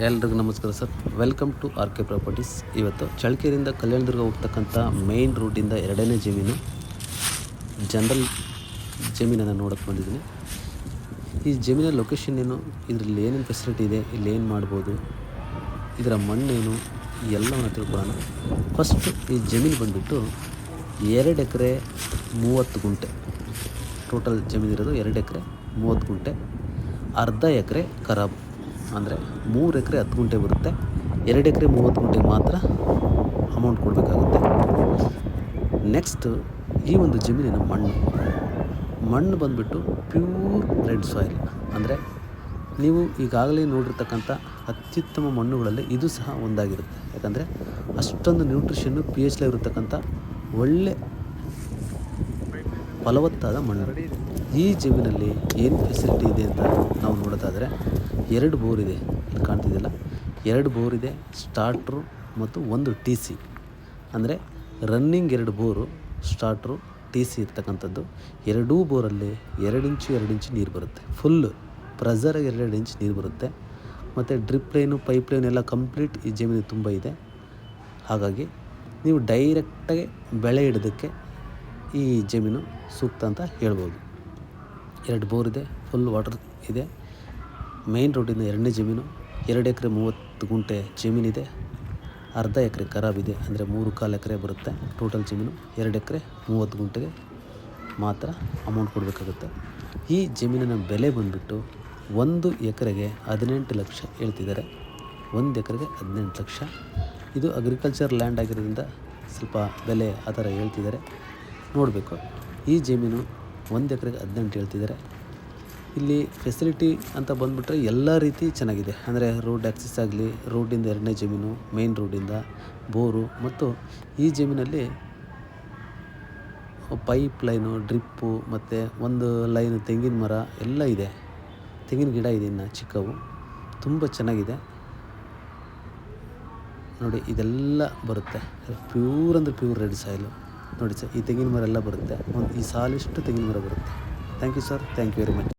ಎಲ್ರಿಗೂ ನಮಸ್ಕಾರ sir. Welcome to R K properties. ಇವತ್ತು ಚಳ್ಳಕೆರೆಯಿಂದ ಕಲ್ಯಾಣದುರ್ಗ ಹೋಗ್ತಕ್ಕಂಥ ಮೇನ್ ರೂಟಿಂದ ಎರಡನೇ ಜಮೀನು, ಜನರಲ್ ಜಮೀನನ್ನು ನೋಡೋಕ್ಕೆ ಬಂದಿದ್ದೀನಿ. ಈ ಜಮೀನಿನ ಲೊಕೇಶನ್ ಏನು, ಇದರಲ್ಲಿ ಏನೇನು ಫೆಸಿಲಿಟಿ ಇದೆ, ಇಲ್ಲಿ ಏನು ಮಾಡ್ಬೋದು, ಇದರ ಮಣ್ಣೇನು, ಎಲ್ಲವನ್ನು ತಿಳ್ಕೊಳ್ಳೋಣ. ಫಸ್ಟು ಈ ಜಮೀನು ಬಂದುಬಿಟ್ಟು 2 ಎಕರೆ 30 ಗುಂಟೆ. ಟೋಟಲ್ ಜಮೀನಿರೋದು 2 ಎಕರೆ 30 ಗುಂಟೆ. ಅರ್ಧ ಎಕರೆ ಖರಾಬ್ ಅಂದರೆ 3 ಎಕರೆ 10 ಗುಂಟೆ ಬರುತ್ತೆ. 2 ಎಕರೆ 30 ಗುಂಟೆಗೆ ಮಾತ್ರ ಅಮೌಂಟ್ ಕೊಡಬೇಕಾಗುತ್ತೆ. ನೆಕ್ಸ್ಟು ಈ ಒಂದು ಜಮೀನಿನ ಮಣ್ಣು ಬಂದುಬಿಟ್ಟು ಪ್ಯೂರ್ ರೆಡ್ ಸಾಯಿಲ್. ಅಂದರೆ ನೀವು ಈಗಾಗಲೇ ನೋಡಿರ್ತಕ್ಕಂಥ ಅತ್ಯುತ್ತಮ ಮಣ್ಣುಗಳಲ್ಲಿ ಇದು ಸಹ ಒಂದಾಗಿರುತ್ತೆ. ಯಾಕಂದರೆ ಅಷ್ಟೊಂದು ನ್ಯೂಟ್ರಿಷನ್ನು pH ಇರತಕ್ಕಂಥ ಒಳ್ಳೆ ಫಲವತ್ತಾದ ಮಣ್ಣು. ಈ ಜಮೀನಲ್ಲಿ ಏನು ಫೆಸಿಲಿಟಿ ಇದೆ ಅಂತ ನಾವು ನೋಡೋದಾದರೆ 2 ಬೋರ್ ಇದೆ. ಇಲ್ಲಿ ಕಾಣ್ತಿದೆಯಲ್ಲ, 2 ಬೋರ್ ಇದೆ, ಸ್ಟಾರ್ಟ್ರು ಮತ್ತು 1 TC. ಅಂದರೆ ರನ್ನಿಂಗ್ 2 ಬೋರು, ಸ್ಟಾರ್ಟ್ರು, TC ಇರ್ತಕ್ಕಂಥದ್ದು. 2 ಬೋರಲ್ಲಿ 2 ಇಂಚು ನೀರು ಬರುತ್ತೆ. ಫುಲ್ಲು ಪ್ರೆಸರಾಗಿ 2 ಇಂಚ್ ನೀರು ಬರುತ್ತೆ. ಮತ್ತು ಡ್ರಿಪ್ ಲೈನು, ಪೈಪ್ ಲೈನ್ ಎಲ್ಲ ಕಂಪ್ಲೀಟ್ ಈ ಜಮೀನು ತುಂಬ ಇದೆ. ಹಾಗಾಗಿ ನೀವು ಡೈರೆಕ್ಟಾಗಿ ಬೆಳೆ ಇಡೋದಕ್ಕೆ ಈ ಜಮೀನು ಸೂಕ್ತ ಅಂತ ಹೇಳ್ಬೋದು. 2 ಬೋರ್ ಇದೆ, ಫುಲ್ ವಾಟರ್ ಇದೆ. ಮೇನ್ ರೋಡಿಂದ ಎರಡನೇ ಜಮೀನು, 2 ಎಕರೆ 30 ಗುಂಟೆ ಜಮೀನಿದೆ. ಅರ್ಧ ಎಕರೆ ಖರಾಬ್ ಇದೆ, ಅಂದರೆ 3/4 ಎಕರೆ ಬರುತ್ತೆ. ಟೋಟಲ್ ಜಮೀನು 2 ಎಕರೆ 30 ಗುಂಟೆಗೆ ಮಾತ್ರ ಅಮೌಂಟ್ ಕೊಡಬೇಕಾಗುತ್ತೆ. ಈ ಜಮೀನಿನ ಬೆಲೆ ಬಂದುಬಿಟ್ಟು 1 ಎಕರೆಗೆ 18 ಲಕ್ಷ ಹೇಳ್ತಿದ್ದಾರೆ. 1 ಎಕರೆಗೆ 18 ಲಕ್ಷ. ಇದು ಅಗ್ರಿಕಲ್ಚರ್ ಲ್ಯಾಂಡ್ ಆಗಿರೋದ್ರಿಂದ ಸ್ವಲ್ಪ ಬೆಲೆ ಆ ಥರ ಹೇಳ್ತಿದ್ದಾರೆ, ನೋಡಬೇಕು. ಈ ಜಮೀನು 1 ಎಕರೆಗೆ 18 ಹೇಳ್ತಿದ್ದಾರೆ. ಇಲ್ಲಿ ಫೆಸಿಲಿಟಿ ಅಂತ ಬಂದುಬಿಟ್ರೆ ಎಲ್ಲ ರೀತಿ ಚೆನ್ನಾಗಿದೆ. ಅಂದರೆ ರೋಡ್ ಆ್ಯಕ್ಸಸ್ ಆಗಲಿ, ರೋಡಿಂದ ಎರಡನೇ ಜಮೀನು, ಮೇನ್ ರೋಡಿಂದ ಬೋರು, ಮತ್ತು ಈ ಜಮೀನಲ್ಲಿ ಪೈಪ್ ಲೈನು, ಡ್ರಿಪ್ಪು, ಮತ್ತು 1 ಲೈನು ತೆಂಗಿನ ಮರ ಎಲ್ಲ ಇದೆ. ತೆಂಗಿನ ಗಿಡ ಇದೆ, ಇನ್ನು ಚಿಕ್ಕವು, ತುಂಬ ಚೆನ್ನಾಗಿದೆ ನೋಡಿ. ಇದೆಲ್ಲ ಬರುತ್ತೆ ಪ್ಯೂರ್, ಅಂದರೆ ಪ್ಯೂರ್ ರೆಡ್ ಸಾಯಿಲು ನೋಡಿ ಸರ್. ಈ ತೆಂಗಿನ ಮರ ಎಲ್ಲ ಬರುತ್ತೆ, ಈ ಸಾಲಿಷ್ಟು ತೆಂಗಿನ ಮರ ಬರುತ್ತೆ. Thank you sir, thank you very much.